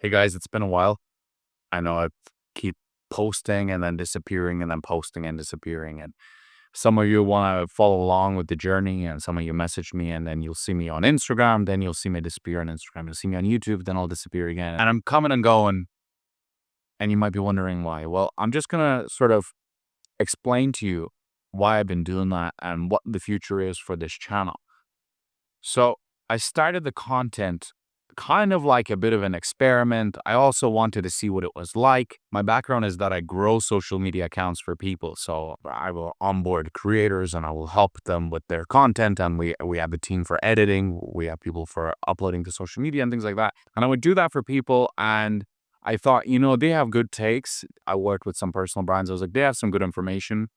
Hey guys, it's been a while. I know I keep posting and then disappearing and then posting and disappearing. And some of you want to follow along with the journey, and some of you message me, and then you'll see me on Instagram, then you'll see me disappear on Instagram. You'll see me on YouTube, then I'll disappear again. And I'm coming and going, and you might be wondering why. Well, I'm just going to sort of explain to you why I've been doing that and what the future is for this channel. So I started the content kind of like a bit of an experiment. I also wanted to see what it was like. My background is that I grow social media accounts for people. So I will onboard creators and I will help them with their content. And we have a team for editing. We have people for uploading to social media and things like that. And I would do that for people. And I thought, they have good takes. I worked with some personal brands. I was like, they have some good information.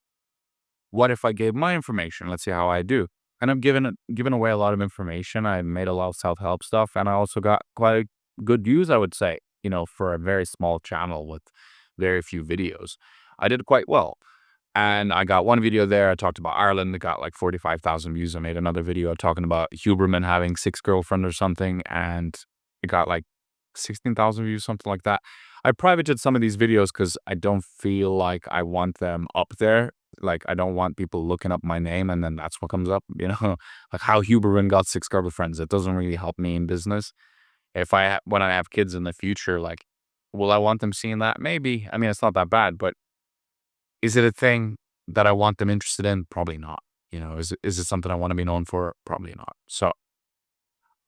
What if I gave my information? Let's see how I do. And I've given away a lot of information. I made a lot of self-help stuff, and I also got quite good views, I would say, for a very small channel with very few videos. I did quite well. And I got one video there. I talked about Ireland. It got like 45,000 views. I made another video talking about Huberman having 6 girlfriends or something, and it got like 16,000 views, something like that. I privated some of these videos because I don't feel like I want them up there. Like, I don't want people looking up my name and then that's what comes up, like how Huberman got 6 girlfriends. It doesn't really help me in business. When I have kids in the future, like, will I want them seeing that? Maybe. I mean, it's not that bad, but is it a thing that I want them interested in? Probably not. Is it something I want to be known for? Probably not. So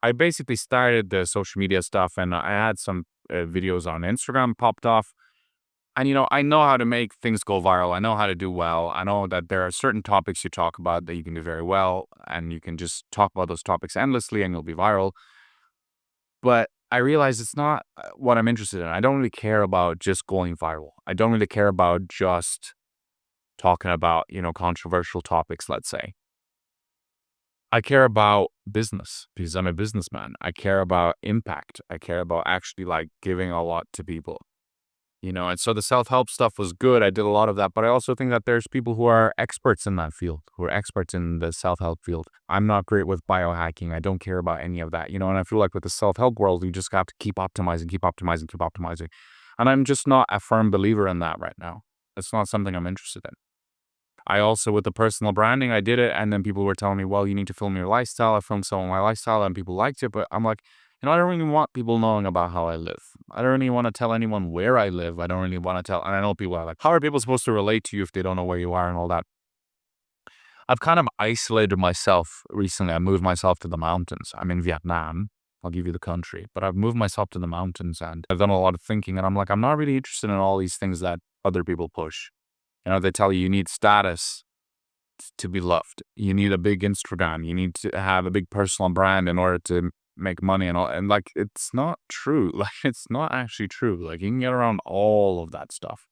I basically started the social media stuff, and I had some videos on Instagram popped off. And, I know how to make things go viral. I know how to do well. I know that there are certain topics you talk about that you can do very well, and you can just talk about those topics endlessly and you'll be viral. But I realize it's not what I'm interested in. I don't really care about just going viral. I don't really care about just talking about, controversial topics, let's say. I care about business because I'm a businessman. I care about impact. I care about actually like giving a lot to people. And so the self-help stuff was good. I did a lot of that, but I also think that there's people who are experts in that field, who are experts in the self-help field. I'm not great with biohacking. I don't care about any of that, and I feel like with the self-help world, you just have to keep optimizing, keep optimizing, keep optimizing. And I'm just not a firm believer in that right now. It's not something I'm interested in. I also, with the personal branding, I did it, and then people were telling me, well, you need to film your lifestyle. I filmed some of my lifestyle, and people liked it, but I'm like, I don't really want people knowing about how I live. I don't really want to tell anyone where I live. I don't really want to tell, and I know people are like, how are people supposed to relate to you if they don't know where you are and all that? I've kind of isolated myself recently. I moved myself to the mountains. I'm in Vietnam. I'll give you the country, but I've moved myself to the mountains, and I've done a lot of thinking, and I'm like, I'm not really interested in all these things that other people push. They tell you need status to be loved. You need a big Instagram. You need to have a big personal brand in order to make money and all. And like, it's not true. Like, it's not actually true. Like, you can get around all of that stuff.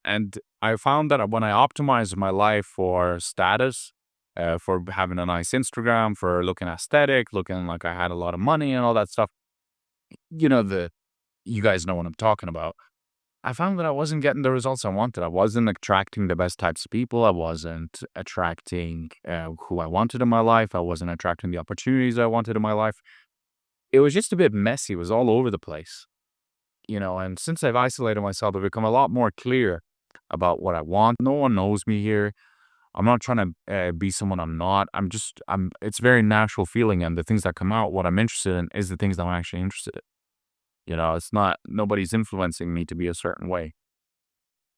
And I found that when I optimized my life for status, for having a nice Instagram, for looking aesthetic, looking like I had a lot of money and all that stuff, you guys know what I'm talking about. I found that I wasn't getting the results I wanted. I wasn't attracting the best types of people. I wasn't attracting who I wanted in my life. I wasn't attracting the opportunities I wanted in my life. It was just a bit messy. It was all over the place, and since I've isolated myself, I've become a lot more clear about what I want. No one knows me here. I'm not trying to be someone I'm not. It's very natural feeling, and the things that come out, what I'm interested in is the things that I'm actually interested in. It's not, nobody's influencing me to be a certain way.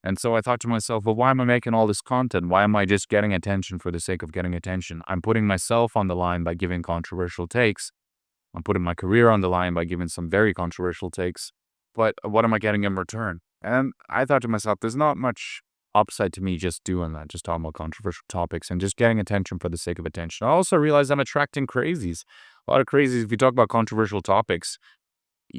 And so I thought to myself, well, why am I making all this content? Why am I just getting attention for the sake of getting attention? I'm putting myself on the line by giving controversial takes. I'm putting my career on the line by giving some very controversial takes. But what am I getting in return? And I thought to myself, there's not much upside to me just doing that, just talking about controversial topics and just getting attention for the sake of attention. I also realized I'm attracting crazies. A lot of crazies. If you talk about controversial topics,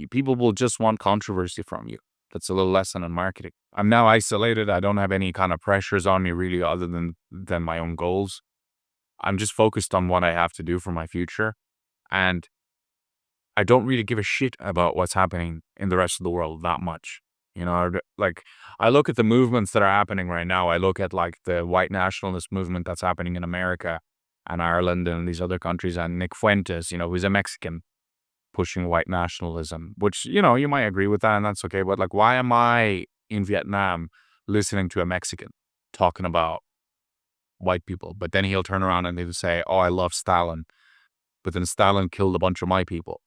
people will just want controversy from you. That's a little lesson in marketing. I'm now isolated. I don't have any kind of pressures on me really other than my own goals. I'm just focused on what I have to do for my future. And I don't really give a shit about what's happening in the rest of the world that much. Like, I look at the movements that are happening right now. I look at like the white nationalist movement that's happening in America and Ireland and these other countries, and Nick Fuentes, who's a Mexican. pushing white nationalism, which, you might agree with that and that's okay. But like, why am I in Vietnam listening to a Mexican talking about white people? But then he'll turn around and he'll say, oh, I love Stalin. But then Stalin killed a bunch of my people.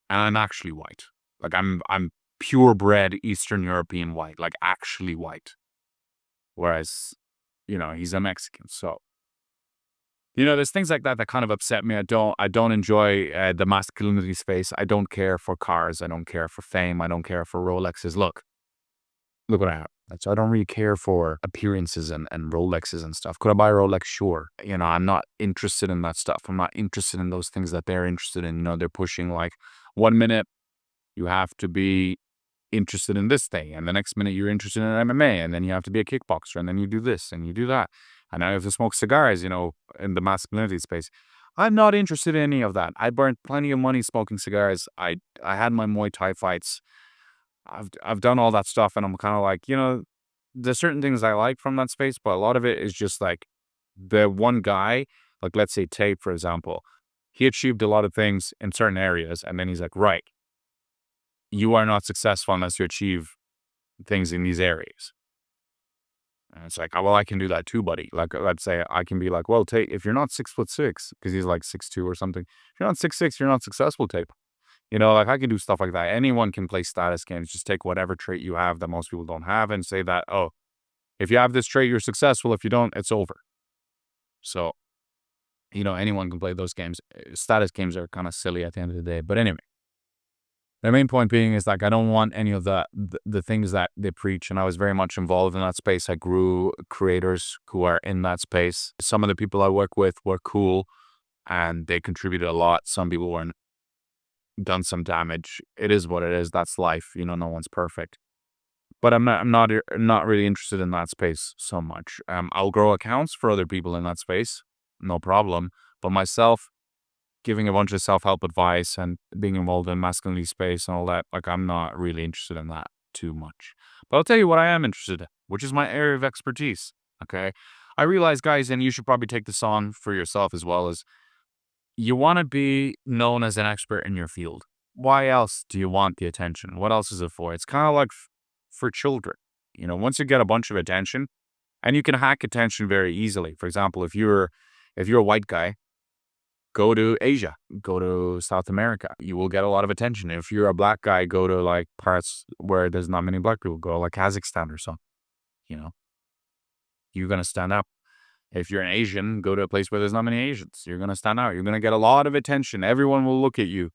And I'm actually white. Like I'm purebred Eastern European white, like actually white. Whereas, he's a Mexican. So, there's things like that that kind of upset me. I don't enjoy the masculinity space. I don't care for cars. I don't care for fame. I don't care for Rolexes. Look what I have. So I don't really care for appearances and Rolexes and stuff. Could I buy a Rolex? Sure. I'm not interested in that stuff. I'm not interested in those things that they're interested in. They're pushing like 1 minute you have to be interested in this thing, and the next minute you're interested in MMA, and then you have to be a kickboxer, and then you do this and you do that, and now you have to smoke cigars, in the masculinity space. I'm not interested in any of that. I burned plenty of money smoking cigars. I had my Muay Thai fights. I've done all that stuff, and I'm kind of like, there's certain things I like from that space, but a lot of it is just like the one guy, like let's say Tape, for example, he achieved a lot of things in certain areas, and then he's like, right, you are not successful unless you achieve things in these areas. And it's like, oh, well, I can do that too, buddy. Like, let's say I can be like, well, Tape, if you're not 6'6", because he's like 6'2" or something, if you're not 6'6", you're not successful, Tape. Like I can do stuff like that. Anyone can play status games. Just take whatever trait you have that most people don't have and say that, oh, if you have this trait, you're successful. If you don't, it's over. So, anyone can play those games. Status games are kind of silly at the end of the day. But anyway, the main point being is like, I don't want any of the things that they preach. And I was very much involved in that space. I grew creators who are in that space. Some of the people I work with were cool and they contributed a lot. Some people weren't. Done some damage. It is what it is. That's life. No one's perfect. But I'm not really interested in that space so much. I'll grow accounts for other people in that space, no problem. But myself, giving a bunch of self-help advice and being involved in masculinity space and all that, like I'm not really interested in that too much. But I'll tell you what I am interested in, which is my area of expertise. Okay. I realize, guys, and you should probably take this on for yourself as well, as you want to be known as an expert in your field. Why else do you want the attention? What else is it for? It's kind of like for children. Once you get a bunch of attention, and you can hack attention very easily. For example, if you're a white guy, go to Asia, go to South America. You will get a lot of attention. If you're a black guy, go to like parts where there's not many black people. Go like Kazakhstan or something. You're gonna stand out. If you're an Asian, go to a place where there's not many Asians. You're going to stand out. You're going to get a lot of attention. Everyone will look at you.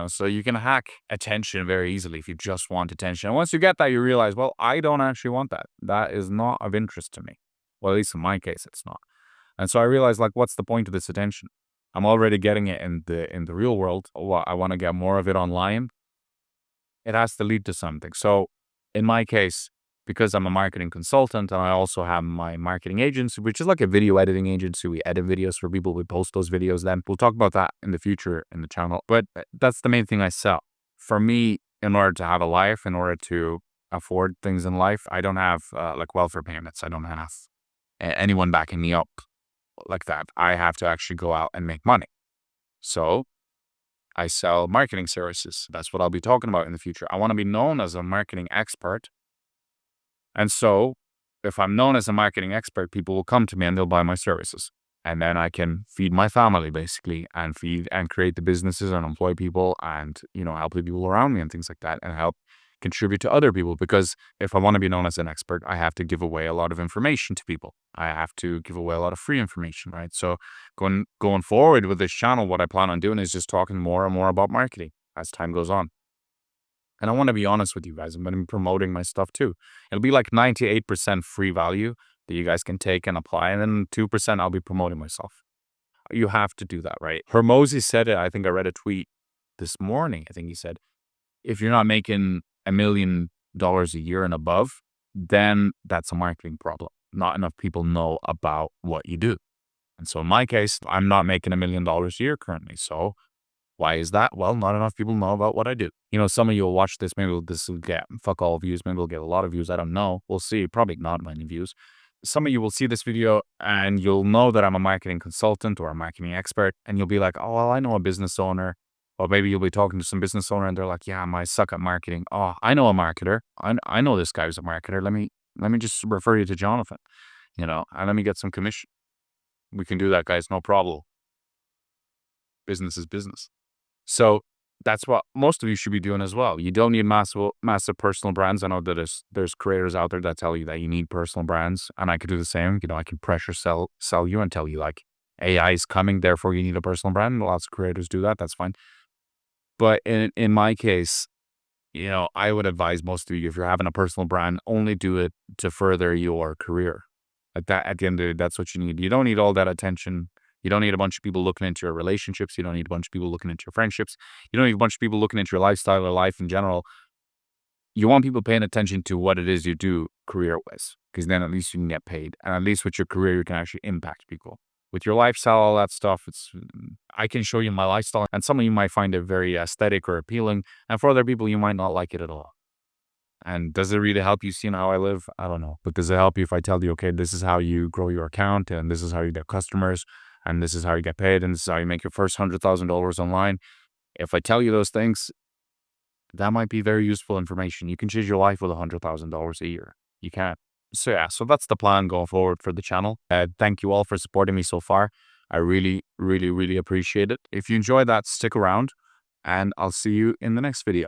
So you can hack attention very easily if you just want attention. And once you get that, you realize, well, I don't actually want that. That is not of interest to me. Well, at least in my case, it's not. And so I realized, like, what's the point of this attention? I'm already getting it in the real world. I want to get more of it online. It has to lead to something. So in my case, because I'm a marketing consultant and I also have my marketing agency, which is like a video editing agency. We edit videos for people. We post those videos. Then we'll talk about that in the future in the channel. But that's the main thing I sell. For me, in order to have a life, in order to afford things in life, I don't have like welfare payments. I don't have anyone backing me up like that. I have to actually go out and make money. So I sell marketing services. That's what I'll be talking about in the future. I want to be known as a marketing expert. And so if I'm known as a marketing expert, people will come to me and they'll buy my services. And then I can feed my family basically and feed and create the businesses and employ people and, help the people around me and things like that and help contribute to other people. Because if I want to be known as an expert, I have to give away a lot of information to people. I have to give away a lot of free information, right? So going forward with this channel, what I plan on doing is just talking more and more about marketing as time goes on. And I want to be honest with you guys. I'm going to be promoting my stuff too. It'll be like 98% free value that you guys can take and apply. And then 2% I'll be promoting myself. You have to do that, right? Hormozy said it. I think I read a tweet this morning. I think he said, if you're not making $1 million a year and above, then that's a marketing problem. Not enough people know about what you do. And so in my case, I'm not making $1 million a year currently. So why is that? Well, not enough people know about what I do. Some of you will watch this. Maybe this will get fuck all views. Maybe we'll get a lot of views. I don't know. We'll see. Probably not many views. Some of you will see this video and you'll know that I'm a marketing consultant or a marketing expert. And you'll be like, oh, well, I know a business owner Or maybe you'll be talking to some business owner and they're like, yeah, I suck at marketing. Oh, I know a marketer. I know this guy who's a marketer. Let me just refer you to Jonathan, and let me get some commission. We can do that, guys. No problem. Business is business. So that's what most of you should be doing as well. You don't need massive personal brands. I know that there's creators out there that tell you that you need personal brands, and I could do the same. I can pressure sell you and tell you like AI is coming, therefore you need a personal brand. Lots of creators do that. That's fine. But in my case, I would advise most of you, if you're having a personal brand, only do it to further your career. At the end of the day, that's what you need. You don't need all that attention. You don't need a bunch of people looking into your relationships. You don't need a bunch of people looking into your friendships. You don't need a bunch of people looking into your lifestyle or life in general. You want people paying attention to what it is you do career-wise, because then at least you can get paid. And at least with your career, you can actually impact people. With your lifestyle, all that stuff, I can show you my lifestyle, and some of you might find it very aesthetic or appealing, and for other people, you might not like it at all. And does it really help you seeing how I live? I don't know. But does it help you if I tell you, okay, this is how you grow your account, and this is how you get customers, and this is how you get paid, and this is how you make your first $100,000 online? If I tell you those things, that might be very useful information. You can change your life with $100,000 a year. You can. So yeah, so that's the plan going forward for the channel. Thank you all for supporting me so far. I really, really, really appreciate it. If you enjoyed that, stick around, and I'll see you in the next video.